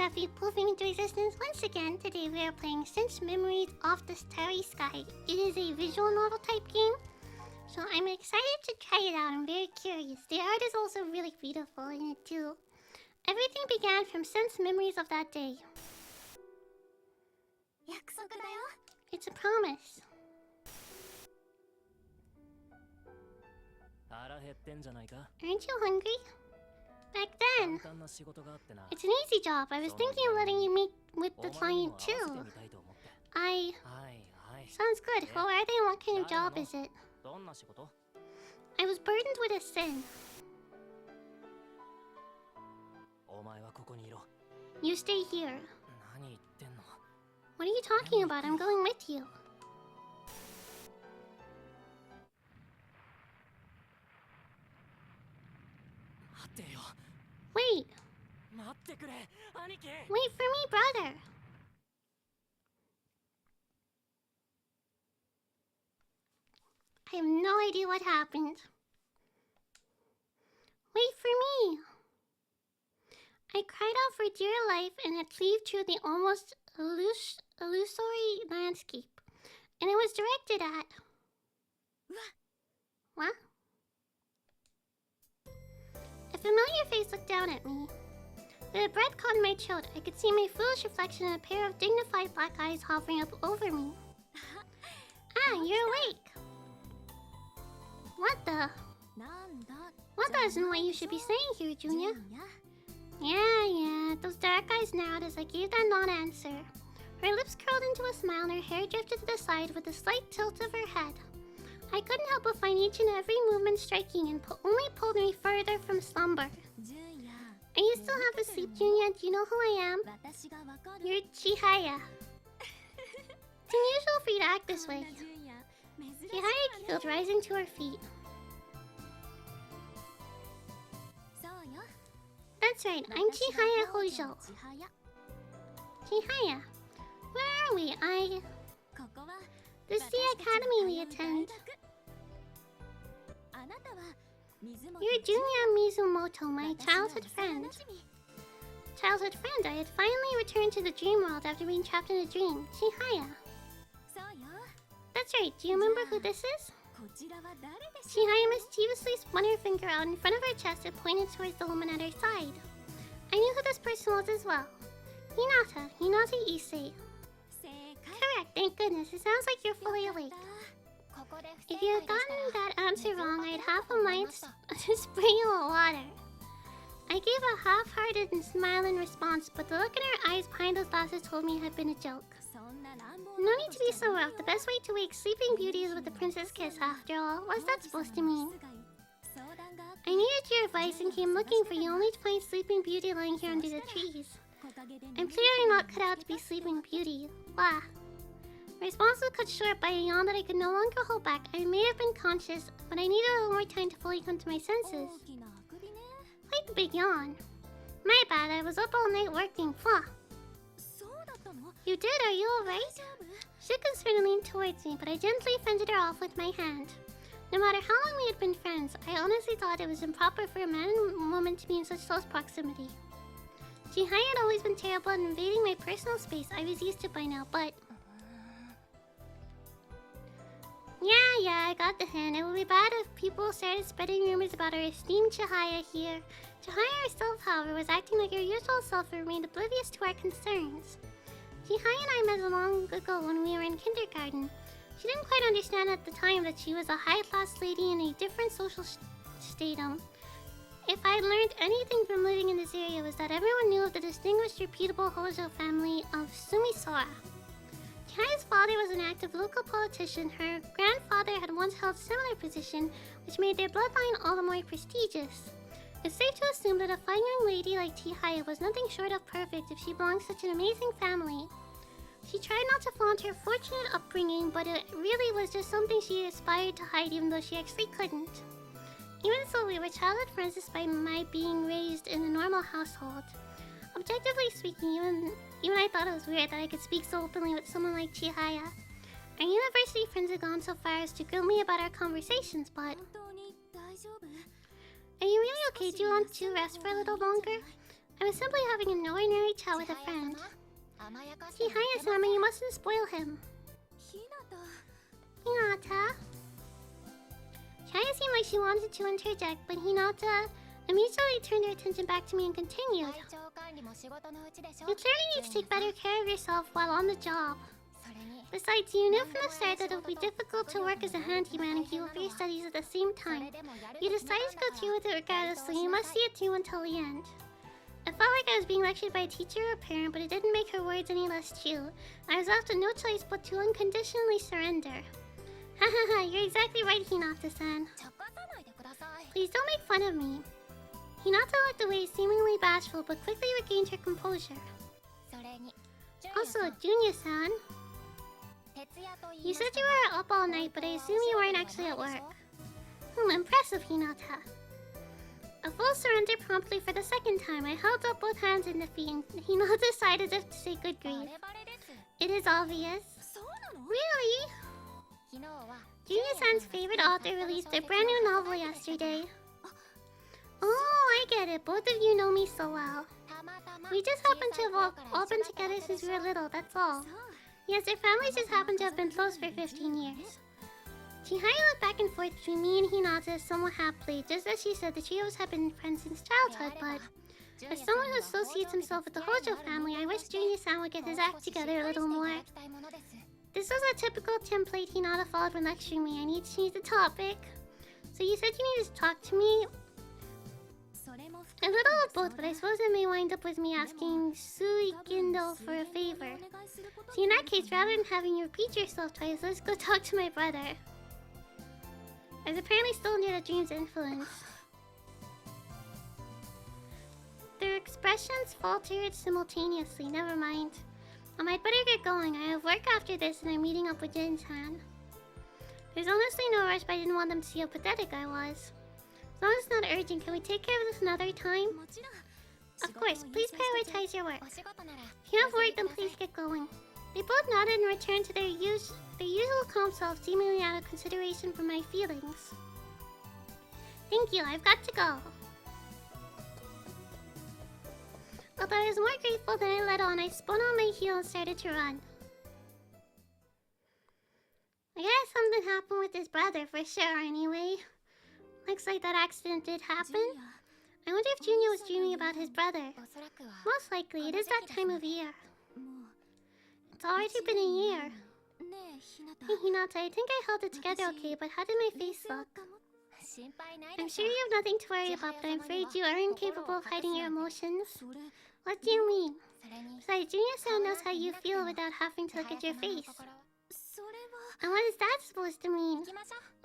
have you proving into existence once again. Today we are playing Sense Memories of the Starry Sky. It is a visual novel type game, so I'm excited to try it out. I'm very curious. The art is also really beautiful in it too. Everything began from Sense Memories of that day. It's a promise. Aren't you hungry? Back then, it's an easy job. I was thinking of letting you meet with the client too. Sounds good. Who are they and what kind of job is it? I was burdened with a sin. You stay here. What are you talking about? I'm going with you. Wait. Wait for me, brother. I have no idea what happened. Wait for me. I cried out for dear life and had cleaved through the almost illusory landscape. And it was directed at... What? A familiar face looked down at me. With a breath caught in my throat, I could see my foolish reflection in a pair of dignified black eyes hovering up over me. Ah, you're awake. What the? Well, that isn't what you should be saying here, Junya. Yeah, those dark eyes narrowed as I gave that non-answer. Her lips curled into a smile and her hair drifted to the side with a slight tilt of her head. I couldn't help but find each and every movement striking and only pulled me further from slumber. Are you still half asleep, Junya? Do you know who I am? You're Chihaya. It's unusual for you to act this way. Chihaya giggled, rising to her feet. That's right, I'm Chihaya Hojo. Chihaya, where are we? This is the academy we attend. You're Junya Mizumoto, my childhood friend. Childhood friend, I had finally returned to the dream world after being trapped in a dream. Chihaya. That's right, do you remember who this is? Chihaya mischievously spun her finger out in front of her chest and pointed towards the woman at her side. I knew who this person was as well. Hinata Issei. Correct, thank goodness. It sounds like you're fully awake. If you had gotten that answer wrong, I'd half a mind to spray you with water. I gave a half-hearted smile in response, but the look in her eyes behind those glasses told me it had been a joke. No need to be so rough. The best way to wake Sleeping Beauty is with a princess kiss, after all. What's that supposed to mean? I needed your advice and came looking for you, only to find Sleeping Beauty lying here under the trees. I'm clearly not cut out to be Sleeping Beauty. Wah. My response was cut short by a yawn that I could no longer hold back. I may have been conscious, but I needed a little more time to fully come to my senses. Quite the big yawn. My bad, I was up all night working. Pwah. You did? Are you alright? She concerned leaned towards me, but I gently fended her off with my hand. No matter how long we had been friends, I honestly thought it was improper for a man and woman to be in such close proximity. Chihaya had always been terrible at invading my personal space. I was used to it by now, but... Yeah, I got the hint. It would be bad if people started spreading rumors about our esteemed Chihaya here. Chihaya herself, however, was acting like her usual self and remained oblivious to our concerns. Chihaya and I met long ago when we were in kindergarten. She didn't quite understand at the time that she was a high-class lady in a different social stratum. If I had learned anything from living in this area, it was that everyone knew of the distinguished, reputable Hojo family of Sumisora. Chihaya's father was an active local politician. Her grandfather had once held a similar position, which made their bloodline all the more prestigious. It's safe to assume that a fine young lady like Chihaya was nothing short of perfect if she belonged to such an amazing family. She tried not to flaunt her fortunate upbringing, but it really was just something she aspired to hide even though she actually couldn't. Even so, we were childhood friends despite my being raised in a normal household. Objectively speaking, even I thought it was weird that I could speak so openly with someone like Chihaya. Our university friends had gone so far as to grill me about our conversations, but... Are you really okay? Do you want to rest for a little longer? I was simply having an ordinary chat with a friend. Chihaya-sama, you mustn't spoil him. Hinata. Chihaya seemed like she wanted to interject, but Hinata immediately turned her attention back to me and continued. You clearly need to take better care of yourself while on the job. Besides, you knew from the start that it would be difficult to work as a handyman and keep up your studies at the same time. You decided to go through with it regardless, so you must see it through until the end. It felt like I was being lectured by a teacher or a parent, but it didn't make her words any less true. I was left with no choice but to unconditionally surrender. Hahaha, you're exactly right, Hinata-san. Please don't make fun of me. Hinata looked away, seemingly bashful, but quickly regained her composure. Also, Junya-san. You said you were up all night, but I assume you weren't actually at work. Impressive, Hinata. A full surrender promptly for the second time. I held up both hands in defeat, and Hinata sighed as if to say good grief. It is obvious. Really? Junya-san's favorite author released their brand new novel yesterday. Oh, I get it. Both of you know me so well. We just happen to have all been together since we were little, that's all. Yes, their families just happen to have been close for 15 years. Chihaya looked back and forth between me and Hinata somewhat happily. Just as she said, the trios had been friends since childhood, but as someone who associates himself with the Hojo family, I wish Junya-san would get his act together a little more. This was a typical template Hinata followed when lecturing me. I need to change the topic. So you said you needed to talk to me? A little of both, but I suppose it may wind up with me asking Suikindo for a favor. See, in that case, rather than having you repeat yourself twice, let's go talk to my brother. I was apparently still under the dream's influence. Their expressions faltered simultaneously. Never mind. I'd better get going. I have work after this and I'm meeting up with Jin-san. There's honestly no rush, but I didn't want them to see how pathetic I was. As long as it's not urgent, can we take care of this another time? Of course, please prioritize your work. If you have work, then please get going. They both nodded and returned to their usual calm self, seemingly out of consideration for my feelings. Thank you, I've got to go. Although I was more grateful than I let on, I spun on my heel and started to run. I guess something happened with his brother for sure anyway. Looks like that accident did happen. I wonder if Junya was dreaming about his brother. Most likely, it is that time of year. It's already been a year. Hey Hinata, I think I held it together okay, but how did my face look? I'm sure you have nothing to worry about, but I'm afraid you are incapable of hiding your emotions. What do you mean? Besides, Junya-san knows how you feel without having to look at your face. And what is that supposed to mean?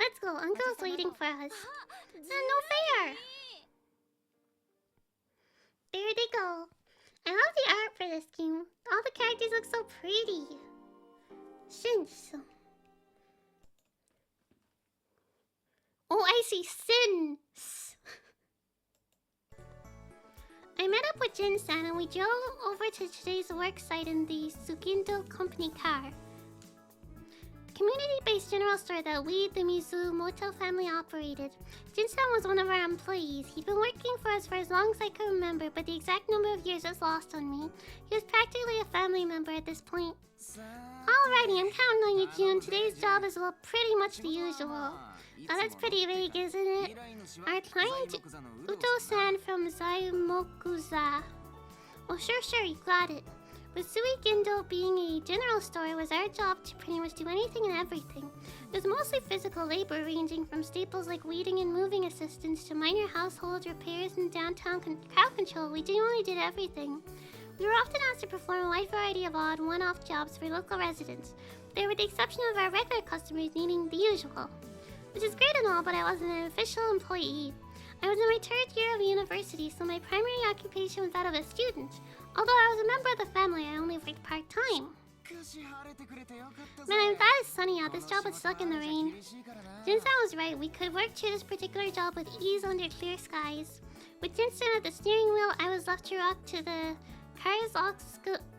Let's go, Uncle's waiting for us. No fair! There they go. I love the art for this game. All the characters look so pretty. Shins. Oh, I see. Sins. I met up with Jin-san and we drove over to today's work site in the Sukindo company car. Community-based general store that we, the Mizumoto family, operated. Jin-san was one of our employees. He'd been working for us for as long as I could remember, but the exact number of years was lost on me. He was practically a family member at this point. Alrighty, I'm counting on you, June. Today's job is, well, pretty much the usual. Oh, that's pretty vague, isn't it? Our client, Uto-san from Zaimokuza. Oh, sure, you got it. With Suikindo being a general store, it was our job to pretty much do anything and everything. It was mostly physical labor, ranging from staples like weeding and moving assistance to minor household repairs and downtown crowd control. We genuinely did everything. We were often asked to perform a wide variety of odd, one-off jobs for local residents. They were the exception of our regular customers needing the usual. Which is great and all, but I wasn't an official employee. I was in my third year of university, so my primary occupation was that of a student. Although I was a member of the family, I only worked part-time. Man, I'm glad it's sunny out. This job would suck in the rain. Jin-san was right. We could work through this particular job with ease under clear skies. With Jin-san at the steering wheel, I was left to rock to the car's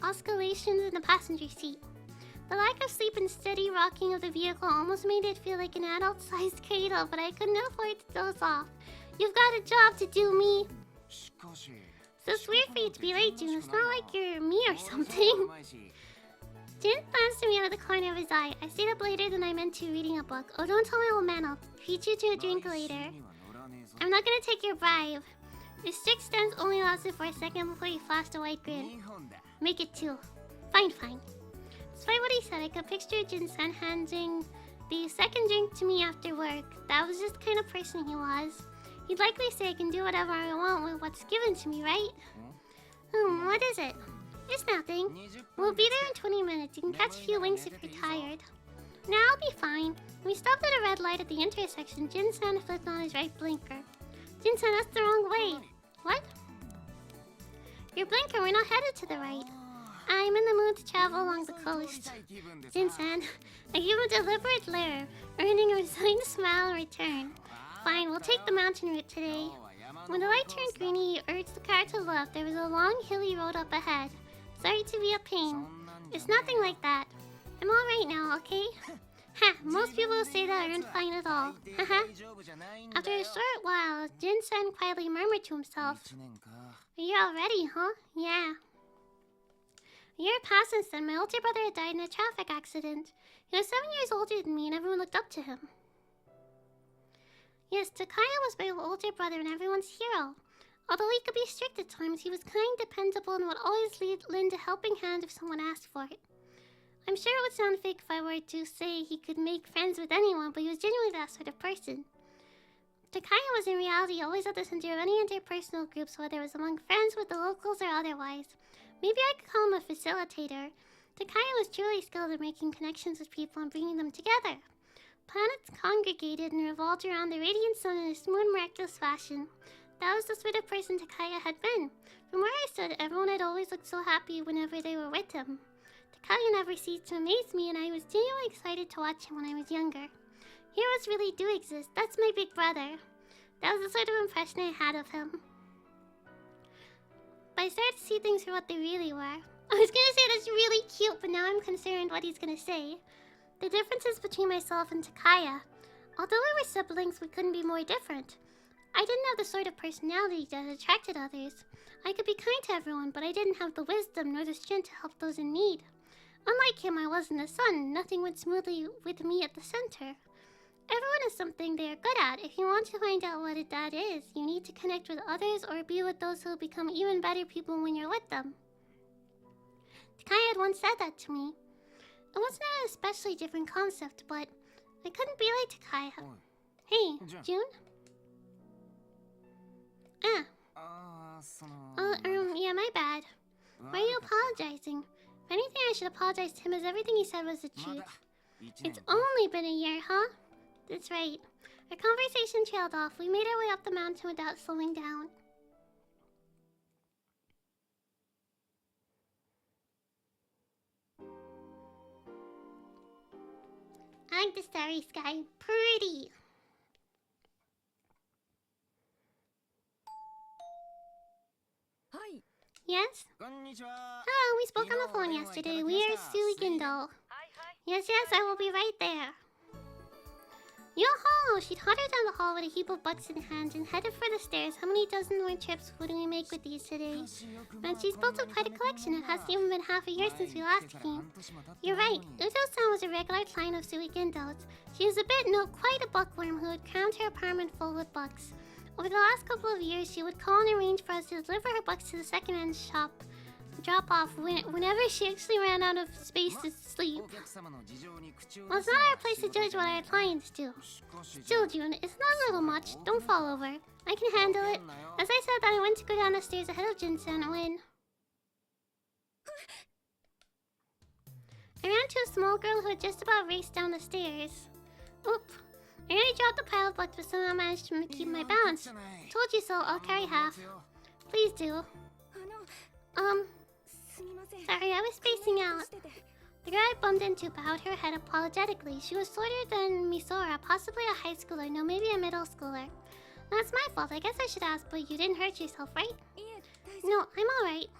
oscillations in the passenger seat. The lack of sleep and steady rocking of the vehicle almost made it feel like an adult-sized cradle, but I couldn't afford to doze off. You've got a job to do, me. So it's weird for you to be late, Jun. It's not like you're me or something. Jin glanced at me out of the corner of his eye. I stayed up later than I meant to reading a book. Oh, don't tell my old man. I'll treat you to a drink later. I'm not gonna take your bribe. His strict stance only lasted for a second before he flashed a white grin. Make it 2. Fine, fine. Despite what he said, I could picture Jin-san handing the second drink to me after work. That was just the kind of person he was. He'd likely say I can do whatever I want with what's given to me, right? What is it? It's nothing. We'll be there in 20 minutes. You can catch a few winks if you're tired. Nah, I'll be fine. We stopped at a red light at the intersection. Jin-san flipped on his right blinker. Jin-san, that's the wrong way. What? Your blinker, we're not headed to the right. I'm in the mood to travel along the coast. Jin-san, I gave him a deliberate glare, earning a resigned smile in return. Fine, we'll take the mountain route today. When the light turned green, he urged the car to the left. There was a long, hilly road up ahead. Sorry to be a pain. It's nothing like that. I'm alright now, okay? Ha! Most people say that aren't fine at all. Haha. After a short while, Jin-san quietly murmured to himself. You're all ready, huh? Yeah. A year passed since then. My older brother had died in a traffic accident. He was 7 years older than me and everyone looked up to him. Yes, Takaya was my older brother and everyone's hero. Although he could be strict at times, he was kind, dependable, and would always lend a helping hand if someone asked for it. I'm sure it would sound fake if I were to say he could make friends with anyone, but he was genuinely that sort of person. Takaya was in reality always at the center of any interpersonal groups, whether it was among friends, with the locals, or otherwise. Maybe I could call him a facilitator. Takaya was truly skilled at making connections with people and bringing them together. Planets congregated and revolved around the radiant sun in a smooth, miraculous fashion. That was the sort of person Takaya had been. From where I stood, everyone had always looked so happy whenever they were with him. Takaya never ceased to amaze me, and I was genuinely excited to watch him when I was younger. Heroes really do exist. That's my big brother. That was the sort of impression I had of him. But I started to see things for what they really were. I was gonna say that's really cute, but now I'm concerned what he's gonna say. The differences between myself and Takaya. Although we were siblings, we couldn't be more different. I didn't have the sort of personality that attracted others. I could be kind to everyone, but I didn't have the wisdom nor the strength to help those in need. Unlike him, I wasn't the sun. Nothing went smoothly with me at the center. Everyone has something they are good at. If you want to find out what that is, you need to connect with others or be with those who will become even better people when you're with them. Takaya had once said that to me. It wasn't an especially different concept, but I couldn't be like Takaya. Hey, June? Yeah, my bad. Why are you apologizing? If anything, I should apologize to him, as everything he said was the truth. It's only been a year, huh? That's right. Our conversation trailed off. We made our way up the mountain without slowing down. I like the starry sky. Pretty. Yes? Hello, we spoke on the phone yesterday. We are Suigendo. Yes, I will be right there. Yo-ho! She tottered down the hall with a heap of books in hand and headed for the stairs. How many dozen more trips would we make with these today? And she's built up quite a collection. It hasn't even been half a year since we last came. You're right. Uto-san was a regular client of Suigendo's. She was a bit, no, quite a bookworm who had crammed her apartment full with books. Over the last couple of years, she would call and arrange for us to deliver her books to the second-hand shop drop-off whenever she actually ran out of space to sleep. Well, it's not our place to judge what our clients do. Still, June, it's not a little much. Don't fall over. I can handle it. As I said that, I went to go down the stairs ahead of Jin-san when I ran to a small girl who had just about raced down the stairs. Oop. I nearly dropped the pile of books, but somehow managed to keep my balance. Told you so, I'll carry half. Please do. Sorry, I was spacing out. The girl I bumped into bowed her head apologetically. She was shorter than Misora, possibly a high schooler, no, maybe a middle schooler. That's my fault. I guess I should ask, but you didn't hurt yourself, right? No, I'm alright.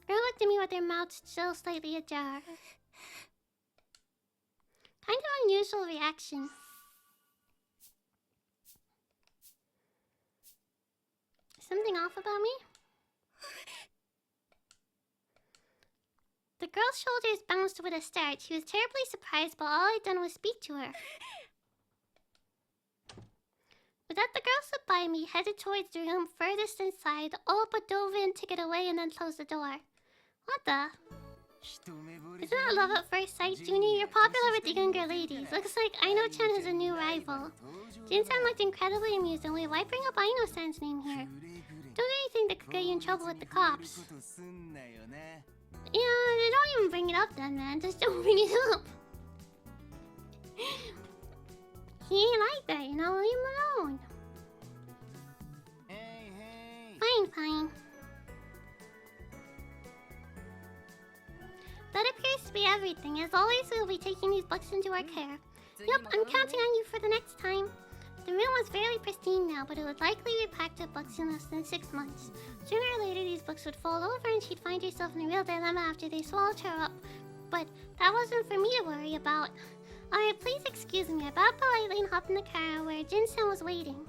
Girl looked at me with her mouth still slightly ajar. Kind of unusual reaction. Something off about me? The girl's shoulders bounced with a start. She was terribly surprised, but all I'd done was speak to her. With that, the girl slipped by me, headed towards the room furthest inside, all but dove in to get away and then closed the door. What the? Isn't that love at first sight, Junya? You're popular with the younger ladies. Looks like Aino-chan has a new rival. Jin-san looked incredibly amused, and why bring up Aino-san's name here? Don't do anything that could get you in trouble with the cops. Yeah, don't even bring it up then, man. Just don't bring it up. He ain't like that, you know? Leave him alone. Fine, fine. That appears to be everything. As always, we will be taking these books into our care. Yep, I'm counting on you for the next time. The room was fairly pristine now, but it would likely be packed with books in less than 6 months. Sooner or later, these books would fall over and she'd find herself in a real dilemma after they swallowed her up. But that wasn't for me to worry about. Alright, please excuse me. I bowed politely and hopped in the car where Jin-san was waiting.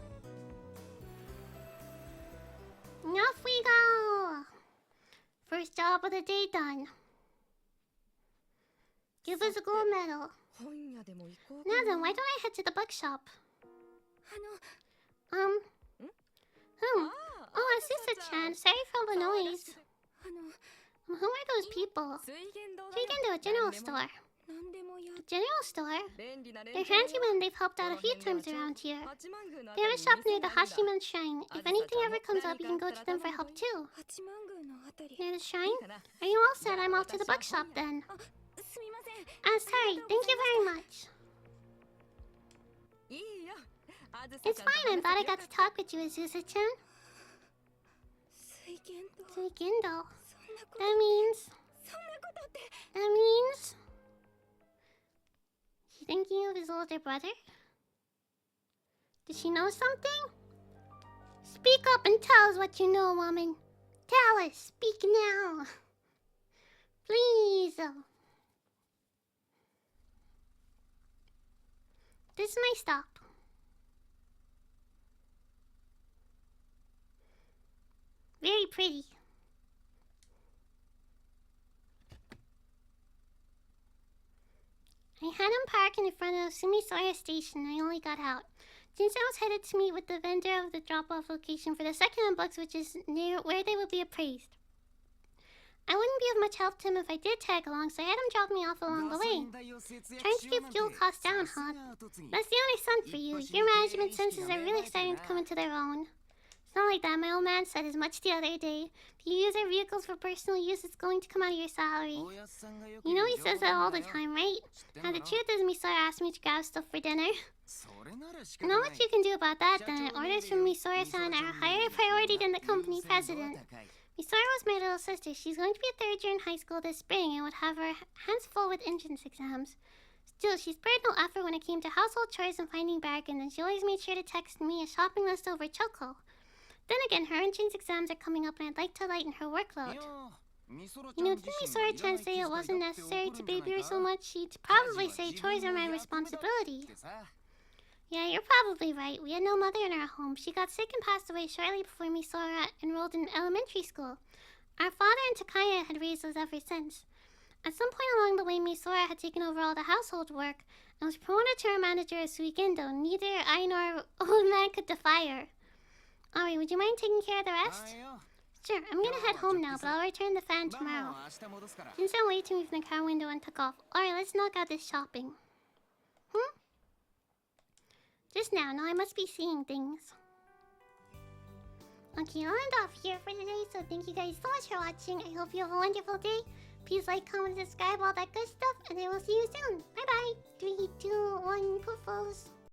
Off we go! First job of the day done. Give us a gold medal. Now then, why don't I head to the bookshop? Oh, Asusa-chan, sorry for all the noise. Who are those people? Suigendo, a general store. A general store? They're handymen. They've helped out a few times around here. They have a shop near the Hashiman Shrine. If anything ever comes up, you can go to them for help too. Near the shrine? Are you all set? I'm off to the bookshop then. Sorry. Thank you very much. It's fine. I'm glad I got to talk with you, Azusa-chan. Suigendo. That means... He's thinking of his older brother? Does she know something? Speak up and tell us what you know, woman. Tell us. Speak now. Please. This is my stop. Very pretty. I had him park in front of Sumisora Station and I only got out. Jin-san was headed to meet with the vendor of the drop-off location for the second-hand books, which is near where they would be appraised. I wouldn't be of much help to him if I did tag along, so I had him drop me off along the way. Trying to keep fuel costs down, huh? That's the only son for you. Your management senses are really starting to come into their own. It's not like that. My old man said as much the other day. If you use our vehicles for personal use, it's going to come out of your salary. You know he says that all the time, right? And the truth is, Misora asked me to grab stuff for dinner. Not much you can do about that, then. Orders from Misora-san are a higher priority than the company president. Misora was my little sister. She's going to be a third year in high school this spring and would have her hands full with entrance exams. Still, she spared no effort when it came to household chores and finding bargains, and she always made sure to text me a shopping list over Choco. Then again, her entrance exams are coming up and I'd like to lighten her workload. You know, didn't Misora-chan say it wasn't necessary to baby her so much? She'd probably say chores are my responsibility. Yeah, you're probably right. We had no mother in our home. She got sick and passed away shortly before Misora enrolled in elementary school. Our father and Takaya had raised us ever since. At some point along the way, Misora had taken over all the household work and was promoted to her manager as Suigendo. Neither I nor old man could defy her. Alright, would you mind taking care of the rest? Sure, I'm gonna head home now, but I'll return the fan tomorrow. Jin-san waved to me from the car window and took off. Alright, let's knock out this shopping. Just now I must be seeing things. Okay, I'll end off here for today, so thank you guys so much for watching. I hope you have a wonderful day. Please like, comment, subscribe, all that good stuff, and I will see you soon. Bye bye. 3, 2, 1, poofos.